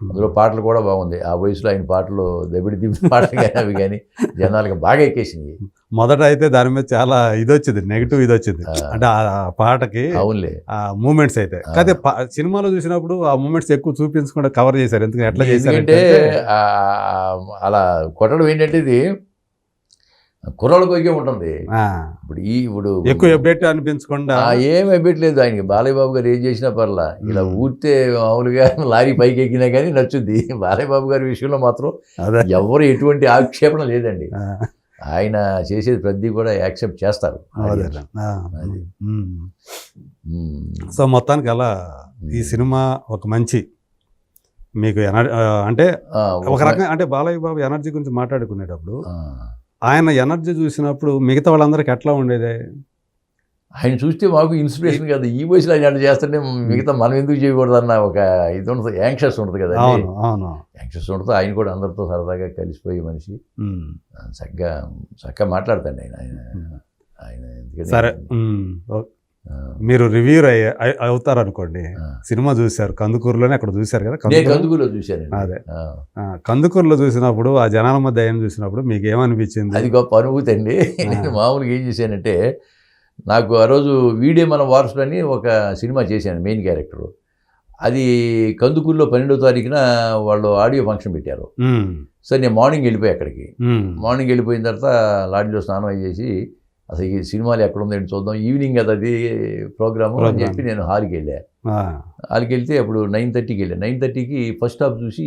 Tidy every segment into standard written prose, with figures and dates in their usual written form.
అందులో పాటలు కూడా బాగుంది. ఆ వయసులో ఆయన పాటలు దబిడి దిబిడి పాటలు కానీ అవి కానీ జనాలకి బాగా ఎక్కేసినాయి. మొదట అయితే దాని మీద చాలా ఇది వచ్చింది, నెగిటివ్ ఇది వచ్చింది, అంటే ఆ పాటకి అవునులే ఆ మూమెంట్స్ అయితే. కాకపోతే సినిమాలో చూసినప్పుడు ఆ మూమెంట్స్ ఎక్కువ చూపించకుండా కవర్ చేశారు. ఎందుకంటే ఎట్లా చేశారంటే అలా కొట్టడం ఏంటంటే ఇది కుర్రాళ్ళకి ఒకే ఉంటుంది. ఇప్పుడు ఎక్కువ ఎబ్బెట్టి అనిపించకుండా ఏమి ఎబ్బెట్టలేదు ఆయనకి. బాలయ్య బాబు గారు ఏం చేసినా పర్లా, ఇలా ఊరితే మామూలుగా లారీ పైకి ఎక్కినా కానీ నచ్చుద్ది. బాలయ్య బాబు గారి విషయంలో మాత్రం ఎవరు ఎటువంటి ఆక్షేపణ లేదండి. ఆయన చేసేది ప్రతి కూడా యాక్సెప్ట్ చేస్తారు. సో మొత్తానికి అలా ఈ సినిమా ఒక మంచి మీకు అంటే ఒక రకంగా అంటే బాలయ్య బాబు ఎనర్జీ గురించి మాట్లాడుకునేటప్పుడు ఆయన ఎనర్జీ చూసినప్పుడు మిగతా వాళ్ళందరికీ ఎట్లా ఉండేది? ఆయన చూస్తే మాకు ఇన్స్పిరేషన్ కదా, ఈ వయసులో ఆయన అట్లా చేస్తుంటే మిగతా మనం ఎందుకు చేయకూడదు అన్న ఒక ఇది ఉంటుంది, యాంగ్షస్ ఉంటుంది కదా. యాంగ్షస్ ఉంటుంది. ఆయన కూడా అందరితో సరదాగా కలిసిపోయే మనిషి, చక్కగా మాట్లాడతాండి ఆయన. సరే, మీరు రివ్యూర్ అవుతారు అనుకోండి, సినిమా చూశారు కందుకూరులోనే, అక్కడ చూశారు కదా, కందుకూరులో చూశాను. అదే కందుకూరులో చూసినప్పుడు ఆ జనాల మధ్య ఏం చూసినప్పుడు మీకు ఏమనిపించింది? అది గొప్ప అనుభూతి అండి. నేను మామూలుగా ఏం చేశానంటే, నాకు ఆ రోజు వీడే మన వారసుడు అని ఒక సినిమా చేశాను, మెయిన్ క్యారెక్టరు. అది కందుకూరులో 12వ తారీఖున వాళ్ళు ఆడియో ఫంక్షన్ పెట్టారు. సరే నేను మార్నింగ్ వెళ్ళిపోయి అక్కడికి. మార్నింగ్ వెళ్ళిపోయిన తర్వాత లాడ్జ్లో స్నానం చేసి అసలు ఈ సినిమాలు ఎక్కడ ఉందని చూద్దాం, ఈవినింగ్ కదా అది ప్రోగ్రాము అని చెప్పి నేను హాల్కి వెళ్ళాను. హాల్కి వెళ్తే అప్పుడు 9:30కి వెళ్ళాను. 9:30కి ఫస్ట్ హాఫ్ చూసి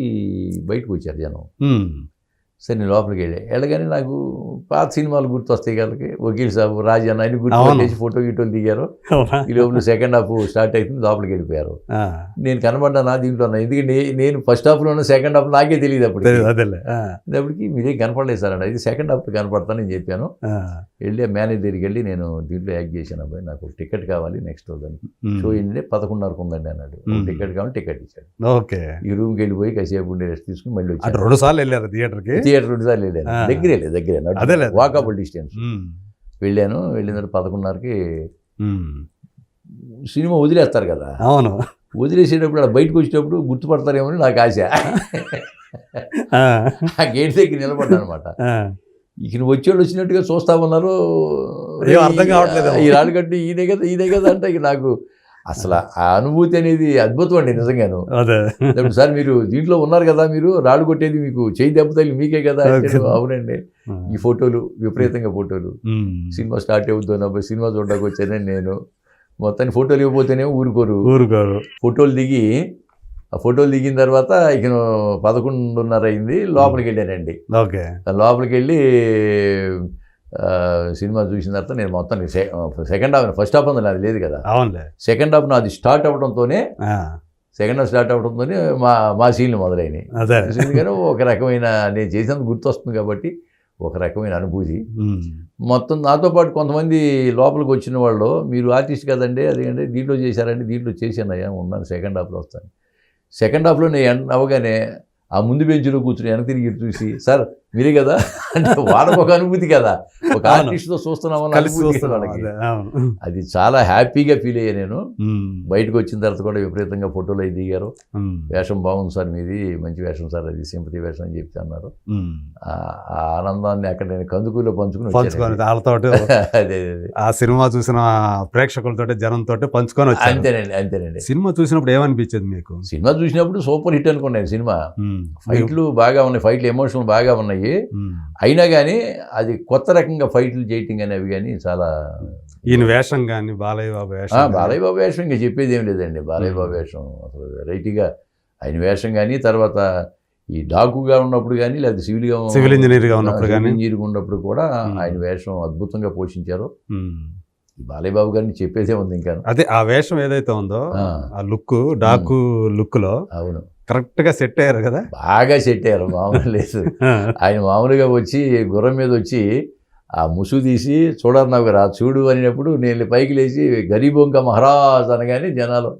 బయటకు వచ్చారు జనం. సరే నేను లోపలికి వెళ్ళగానే నాకు పాత సినిమాలు గుర్తొస్తాయి వాళ్ళకి, వకీల్ సాబు, రాజన్ అన్ని గుర్తుపెట్టేసి ఫోటో గిటోలు దిగారు. ఈ లోపల సెకండ్ హాఫ్ స్టార్ట్ అవుతుంది, లోపలికి వెళ్ళిపోయారు. నేను కనబడ్డా దీంట్లో ఉన్నా, ఎందుకంటే నేను ఫస్ట్ హాఫ్లో ఉన్న సెకండ్ హాఫ్ నాకే తెలియదు అప్పటికి. మీరేం కనపడలేదు సార్ అంటే, ఇది సెకండ్ హాఫ్ కనపడతానని చెప్పాను. వెళ్ళి ఆ మేనేజర్ దగ్గరికి వెళ్ళి, నేను దీంట్లో యాక్ట్ చేశాను అబ్బాయి, నాకు టికెట్ కావాలి నెక్స్ట్ దానికి, షో ఏంటంటే 11:30 ఉందండి అన్నాడు. టికెట్ కావాలి, టికెట్ ఇచ్చాడు. ఈ రూమ్కి వెళ్ళిపోయి కాసేపు ఉండి రెస్ట్ తీసుకుని మళ్ళీ వచ్చి 2 సార్లు వెళ్ళారు థియేటర్ 2 సార్లు వెళ్ళాను. దగ్గరే వాకబుల్ డిస్టెన్స్. వెళ్ళాను. వెళ్ళిన తర్వాత 11:30కి సినిమా వదిలేస్తారు కదా. అవును, వదిలేసేటప్పుడు అలా బయటకు వచ్చేటప్పుడు గుర్తుపడతారేమో అని నాకు ఆశ. ఆ గేట్ దగ్గర నిలబడ్డా అనమాట. ఇక వచ్చేవాళ్ళు వచ్చినట్టుగా చూస్తా ఉన్నారు, అర్థం కావట్లేదు, ఈ రాళ్ళగడ్డి ఈయనే కదా అంటే ఇక నాకు అసలు ఆ అనుభూతి అనేది అద్భుతం అండి నిజంగాను. ఇప్పుడు సార్ మీరు దీంట్లో ఉన్నారు కదా, మీరు రాళ్ళు కొట్టేది మీకు చేయి దెబ్బ తగిలి మీకే కదా. అవునండి, ఈ ఫోటోలు విపరీతంగా ఫోటోలు. సినిమా స్టార్ట్ అవుతున్నప్పుడు సినిమా చూడడానికి వచ్చానని నేను మొత్తాన్ని ఫోటోలు ఇవ్వబోతేనే ఊరుకోరు. ఫోటోలు దిగి ఆ ఫోటోలు దిగిన తర్వాత ఇక 11:30 అయింది. లోపలికి వెళ్ళానండి. లోపలికి వెళ్ళి సినిమా చూసిన తర్వాత నేను మొత్తం సెకండ్ హాఫ్, ఫస్ట్ హాఫ్ అది లేదు కదా, సెకండ్ హాఫ్ నాది స్టార్ట్ అవడంతోనే మా సీన్లు మొదలైనవి. కానీ ఒక రకమైన నేను చేసినందుకు గుర్తొస్తుంది కాబట్టి ఒక రకమైన అనుభూతి. మొత్తం నాతో పాటు కొంతమంది లోపలికి వచ్చిన వాళ్ళు, మీరు ఆర్టిస్ట్ కదండి, అది అంటే దీంట్లో చేశారండి, దీంట్లో చేశానయ్యా, ఉన్నాను సెకండ్ హాఫ్లో వస్తాను. సెకండ్ హాఫ్లో నేను అవగానే ఆ ముందు బెంచ్లో కూర్చుని వెనక తిరిగి చూసి, సార్ మీరే కదా అంటే వాళ్ళకు ఒక అనుభూతి కదా, ఒక ఆర్టిస్ట్తో చూస్తున్నామని అనుభూతి వాళ్ళకి. అది చాలా హ్యాపీగా ఫీల్ అయ్యా నేను. బయటకు వచ్చిన తర్వాత కూడా విపరీతంగా ఫోటోలు అవి దిగారు. వేషం బాగుంది సార్ మీది, మంచి వేషం సార్, అది సింపతి వేషం అని చెప్పి అన్నారు. ఆ ఆనందాన్ని అక్కడ నేను కందుకూరులో పంచుకుని వాళ్ళతో అదే ఆ సినిమా చూసిన ప్రేక్షకులతో జనంతో పంచుకొని వచ్చాను. అంతేనండి. సినిమా చూసినప్పుడు ఏమనిపించింది మీకు? సినిమా చూసినప్పుడు సూపర్ హిట్ అనుకున్నాను. సినిమా ఫైట్లు బాగా ఉన్నాయి, ఫైట్లు ఎమోషనల్ బాగా ఉన్నాయి. అయినా కానీ అది కొత్త రకంగా ఫైట్లు చేయటం కానీ అవి కానీ చాలా. ఈయన వేషం కానీ బాలయ్య బాబు వేషం ఇంకా చెప్పేది ఏం లేదండి. బాలయ్య బాబు వేషం అసలు వెరైటీగా, ఆయన వేషం కానీ తర్వాత ఈ డాకుగా ఉన్నప్పుడు కానీ, లేదా సివిల్ ఇంజనీర్గా ఉన్నప్పుడు కూడా ఆయన వేషం అద్భుతంగా పోషించారు. బాలయ్య బాబు గారిని చెప్పేదే ఉంది ఇంకా. అదే ఆ వేషం ఏదైతే ఉందో, ఆ లుక్, డాకు లుక్ లో అవును కరెక్ట్గా సెట్ అయ్యారు కదా, బాగా సెట్ అయ్యారు. మామూలు లేదు. ఆయన మామూలుగా వచ్చి గుర్రం మీద వచ్చి ఆ ముసుగు తీసి చూడాలి నాకు రా చూడు అనేటప్పుడు నేను పైకి లేచి గరీబొంక మహారాజ్ అనగానే జనాలు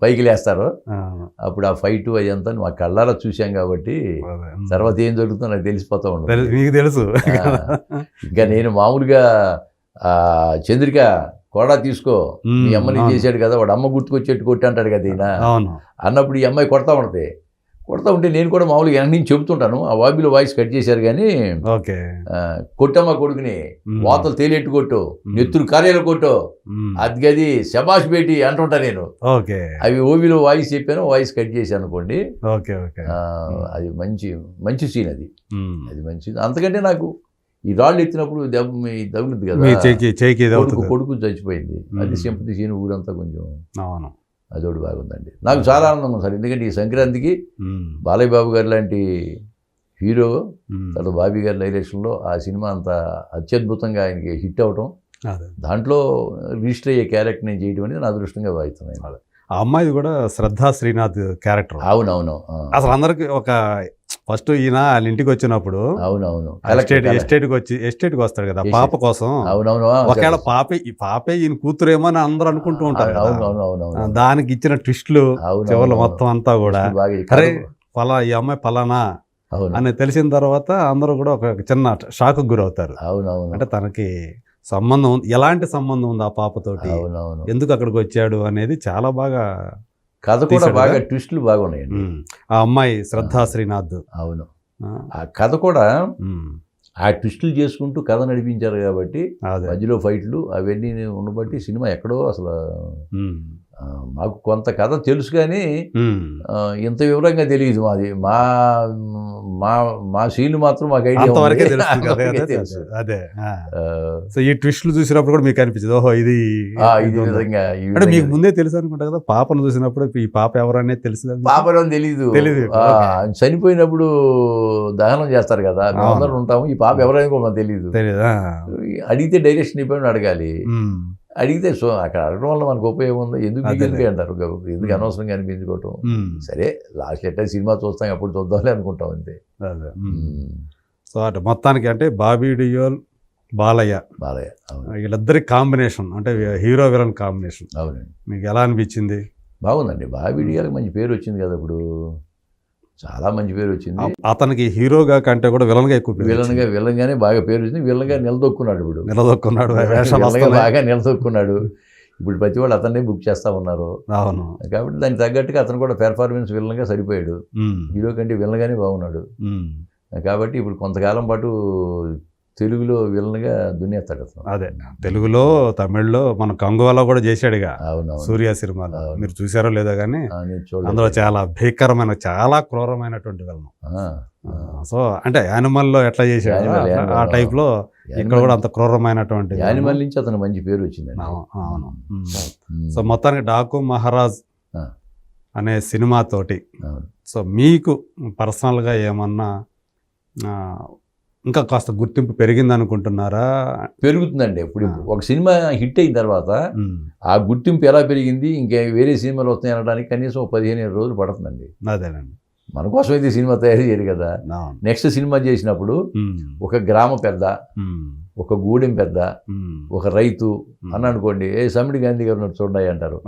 పైకి లేస్తారు. అప్పుడు ఆ ఫైట్ అయ్యంతా మా కళ్ళారా చూసాం కాబట్టి తర్వాత ఏం జరుగుతుందో నాకు తెలిసిపోతా ఉండదు. మీకు తెలుసు. ఇంకా నేను మామూలుగా చంద్రిక కోడా తీసుకో, మీ అమ్మని చేశాడు కదా, వాడు అమ్మ గుర్తుకొచ్చేట్టు కొట్టి అంటాడు కదా ఈయన. అన్నప్పుడు ఈ అమ్మాయి కొడతా ఉంటుంది. కొడతా ఉంటే నేను కూడా మామూలుగా వెనక నుంచి చెబుతుంటాను, ఆ బాబీలో వాయిస్ కట్ చేశారు కానీ ఓకే కొట్టమ్మ కొడుకుని వాతలు తేలిట్టు కొట్టు, నెత్తురు కార్యాలు కొట్టు, అది గది శబాష్ బేటి అంటుంటా నేను. ఓకే అవి ఓబీలో వాయిస్ చెప్పాను, వాయిస్ కట్ చేశాను అనుకోండి. ఓకే ఓకే అది మంచి సీన్ అది మంచిది. అంతకంటే నాకు ఈ రాళ్ళు ఎత్తినప్పుడు తగులుద్ది కదా, కొడుకు చచ్చిపోయింది, అది సింపతి సీన్ ఊరంతా కొంచెం అవును అదొకటి బాగుందండి. నాకు చాలా ఆనందంగా ఉంది సార్, ఎందుకంటే ఈ సంక్రాంతికి బాలయ్య బాబు గారు లాంటి హీరో తర్వాత బాబీ గారి డైరెక్షన్లో ఆ సినిమా అంత అత్యద్భుతంగా ఆయనకి హిట్ అవటం, దాంట్లో రిజిస్టర్ అయ్యే క్యారెక్టర్ నేను చేయడం అనేది నా అదృష్టంగా భావిస్తున్నాను. ఆ అమ్మాయిది కూడా శ్రద్ధా శ్రీనాథ్ క్యారెక్టర్. అవునవును. అసలు అందరికి ఒక ఫస్ట్ ఈయన వాళ్ళ ఇంటికి వచ్చినప్పుడు అవునవును ఎస్టేట్కి వస్తాడు కదా పాప కోసం. అవునవును. ఒకవేళ పాపే ఈయన కూతురేమో అని అందరూ అనుకుంటూ ఉంటారు. దానికి ఇచ్చిన ట్విస్టులు చివరిలో మొత్తం అంతా కూడా అరే ఈ అమ్మాయి ఫలానా అని తెలిసిన తర్వాత అందరూ కూడా ఒక చిన్న షాక్ గురవుతారు. అవునవును. అంటే తనకి సంబంధం ఎలాంటి సంబంధం ఉంది ఆ పాపతోటి, ఎందుకు అక్కడికి వచ్చాడు అనేది చాలా బాగా కథ కూడా బాగా ట్విస్టులు బాగున్నాయండి. ఆ అమ్మాయి శ్రద్ధా శ్రీనాథ్. అవును, ఆ కథ కూడా ఆ ట్విస్టులు చేసుకుంటూ కథ నడిపించారు కాబట్టి మధ్యలో ఫైట్లు అవన్నీ ఉండబట్టి సినిమా ఎక్కడో అసలు మాకు కొంత కథ తెలుసు కానీ ఇంత వివరంగా తెలియదు. మాది మా సీన్లు మాత్రం మాకు ఐడియా తెలుసు. అదే సో ఈ ట్విస్టులు చూసినప్పుడు కూడా మీకు అనిపించదు ఓహో ఇది విధంగా. అంటే మీకు ముందే తెలుసు అనుకుంటా కదా, పాపను చూసినప్పుడు ఈ పాప ఎవరనేది తెలుసు? పాపను తెలీదు. చనిపోయినప్పుడు దహనం చేస్తారు కదా, అందరం ఉంటాము, ఈ పాప ఎవరైనా కూడా మాకు తెలీదు. అడిగితే డైరెక్షన్ ఇవ్వని అడగాలి, అడిగితే సో అక్కడ అడగడం వల్ల మనకు ఉపయోగం ఉంది, ఎందుకు అంటారు, ఎందుకు అనవసరంగా అనిపించుకోవటం. సరే లాస్ట్ ఎట్లా సినిమా చూస్తాం అప్పుడు చూద్దాంలే అనుకుంటాం అంతే. సో అటు మొత్తానికి అంటే బాబీ డియోల్ బాలయ్య వీళ్ళిద్దరి కాంబినేషన్ అంటే హీరో విలన్ కాంబినేషన్ అవునండి. మీకు ఎలా అనిపించింది? బాగుందండి. బాబీ డియోల్కి మంచి పేరు వచ్చింది కదా, ఇప్పుడు చాలా మంచి పేరు వచ్చింది. అతనికి హీరోగా కంటే కూడా విలన్గా ఎక్కువ విలన్గానే బాగా పేరు వచ్చింది. విలన్గా నిలదొక్కున్నాడు, ఇప్పుడు బాగా నిలదొక్కున్నాడు. ఇప్పుడు ప్రతి వాళ్ళు అతన్నే బుక్ చేస్తా ఉన్నారు. అవును, కాబట్టి దానికి తగ్గట్టుగా అతను కూడా పెర్ఫార్మెన్స్ విలన్గా సరిపోయాడు. హీరో కంటే విలన్గానే బాగున్నాడు. కాబట్టి ఇప్పుడు కొంతకాలం పాటు తెలుగులో విలన్గా దున్నేస్తాడు అతను. అదే తెలుగులో తమిళ్లో మన కంగువాలో కూడా చేశాడుగా సూర్య సినిమాలో. మీరు చూసారో లేదో కానీ అందులో చాలా భీకరమైన చాలా క్రూరమైనటువంటి విలను. సో అంటే యానిమల్లో ఎట్లా చేశాడు ఆ టైప్ లో ఇక్కడ కూడా అంత క్రూరమైనటువంటి యానిమల్ నుంచి అతను మంచి పేరు వచ్చింది. అవును. సో మొత్తానికి డాకు మహారాజ్ అనే సినిమా తోటి సో మీకు పర్సనల్గా ఏమన్నా ఇంకా కాస్త గుర్తింపు పెరిగింది అనుకుంటున్నారా? పెరుగుతుందండి. ఇప్పుడు ఒక సినిమా హిట్ అయిన తర్వాత ఆ గుర్తింపు ఎలా పెరిగింది, ఇంకా వేరే సినిమాలు వస్తాయి అనడానికి కనీసం 15 రోజులు పడుతుందండి. అదేనండి, మన కోసం అయితే సినిమా తయారు చేయరు కదా. నెక్స్ట్ సినిమా చేసినప్పుడు ఒక గ్రామ పెద్ద, ఒక గూడెం పెద్ద, ఒక రైతు అని అనుకోండి, సమిడి గాంధీ గారు చూడాయి అంటారు.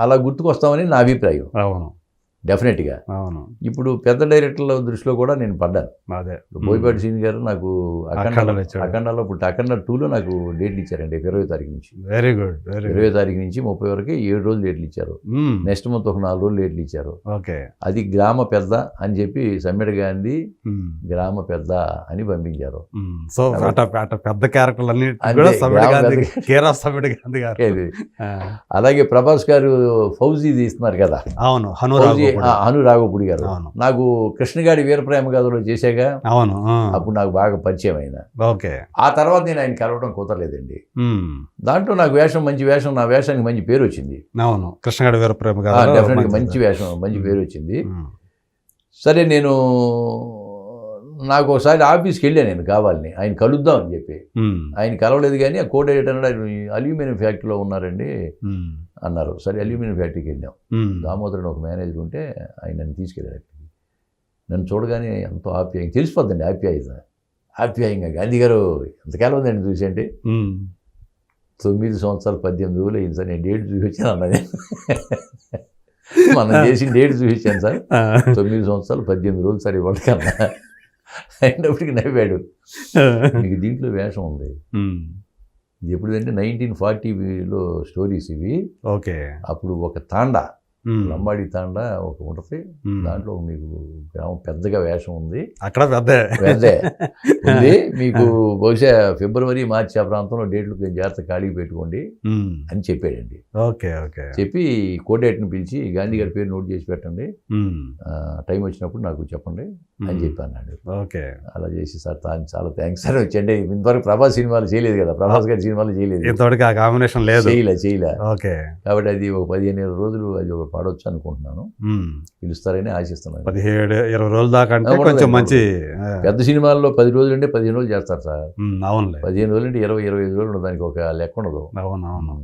అలా గుర్తుకొస్తామని నా అభిప్రాయం. అవును, డెఫినెట్గా. అవును. ఇప్పుడు పెద్ద డైరెక్టర్ల దృష్టిలో కూడా నేను పడ్డాను. బోయపాటి సీన్ గారు నాకు అఖండాలో ఇప్పుడు అఖండ 2లో నాకు డేట్లు ఇచ్చారండి 20వ తారీఖు నుంచి. Very good. 20వ తారీఖు నుంచి 30 వరకు 7 రోజులు డేట్లు ఇచ్చారు. నెక్స్ట్ మంత్ ఒక 4 రోజులు డేట్లు ఇచ్చారు. అది గ్రామ పెద్ద అని చెప్పి సమ్మెడ గాంధీ గ్రామ పెద్ద అని పంపించారు. సో పెద్ద క్యారెక్టర్లు అన్ని అలాగే ప్రభాస్ గారు ఫౌజీ తీస్తున్నారు కదా. అవును, అను రాఘవపూడి గారు నాకు కృష్ణగాడి వీరప్రేమ గాథలో చేశాక. అవును, అప్పుడు నాకు బాగా పరిచయం అయిన. ఆ తర్వాత నేను ఆయన కలవడం కుదరలేదండి. దాంట్లో నాకు మంచి వేషం, నా వేషానికి మంచి పేరు వచ్చింది. అవును, కృష్ణగాడి వీరప్రేమ గాథ డెఫినెట్గా మంచి వేషం, మంచి పేరు వచ్చింది. సరే నేను నాకు ఒకసారి ఆఫీస్కి వెళ్ళాను నేను కావాలని, ఆయన కలుద్దాం అని చెప్పి. ఆయన కలవలేదు కానీ ఆ కోడ్ ఎడిటర్ అల్యూమినియం ఫ్యాక్టరీలో ఉన్నారండి అన్నారు. సరే అల్యూమినియం ఫ్యాక్టరీకి వెళ్ళాం. దామోదరుడు ఒక మేనేజర్ ఉంటే ఆయన నన్ను తీసుకెళ్ళాడు. నన్ను చూడగానే ఎంతో ఆప్యాయంగా తెలిసిపోద్దండి, ఆప్యాయంగా గాంధీ గారు ఎంతకాలం ఉందండి చూసి అంటే 9 సంవత్సరాలు 18 రోజులు అయింది సార్, నేను డేట్ చూపించాను అన్నది. మనం చేసిన డేట్ చూపించాను సార్, 9 సంవత్సరాలు 18 రోజులు సార్ ఇవాళ కన్నా అయినప్పటికీ నవ్వాడు. మీకు దీంట్లో వేషం ఉంది. ఇది ఎప్పుడంటే 1940లో స్టోరీస్ ఇవి. ఓకే. అప్పుడు ఒక తాండా లంబాడి తాండా ఒక ఉంటుంది, దాంట్లో మీకు గ్రామం పెద్దగా వేషం ఉంది, అక్కడ పెద్దే ఉంది మీకు, బహుశా ఫిబ్రవరి మార్చి ఆ ప్రాంతంలో డేట్లు జాగ్రత్త ఖాళీ పెట్టుకోండి అని చెప్పాడండి. Okay okay. చెప్పి కోడేట్ని పిలిచి గాంధీ గారి పేరు నోట్ చేసి పెట్టండి, టైం వచ్చినప్పుడు నాకు చెప్పండి అని చెప్పి అన్నాడు. ఓకే. అలా చేసి సార్ చాలా థ్యాంక్స్ సార్ వచ్చండి. ఇంతవరకు ప్రభాస్ సినిమాలు చేయలేదు కదా, ప్రభాస్ గారి సినిమాలు చేయలేదు, ఇంతవరకు ఆ కాంబినేషన్ లేదు, చేయలే. ఓకే. కాబట్టి అది ఒక 15 రోజులు అది ఒక పాడవచ్చు అనుకుంటున్నాను, పిలుస్తారని ఆశిస్తున్నాను. 17-20 రోజుల దాకా అంటే కొంచెం మంచి. పెద్ద సినిమాల్లో 10 రోజులు అంటే 15 రోజులు చేస్తారు సార్. అవును, 15 రోజులు అంటే 20-25 రోజులు దానికి ఒక లెక్క ఉండదు. అవునవును.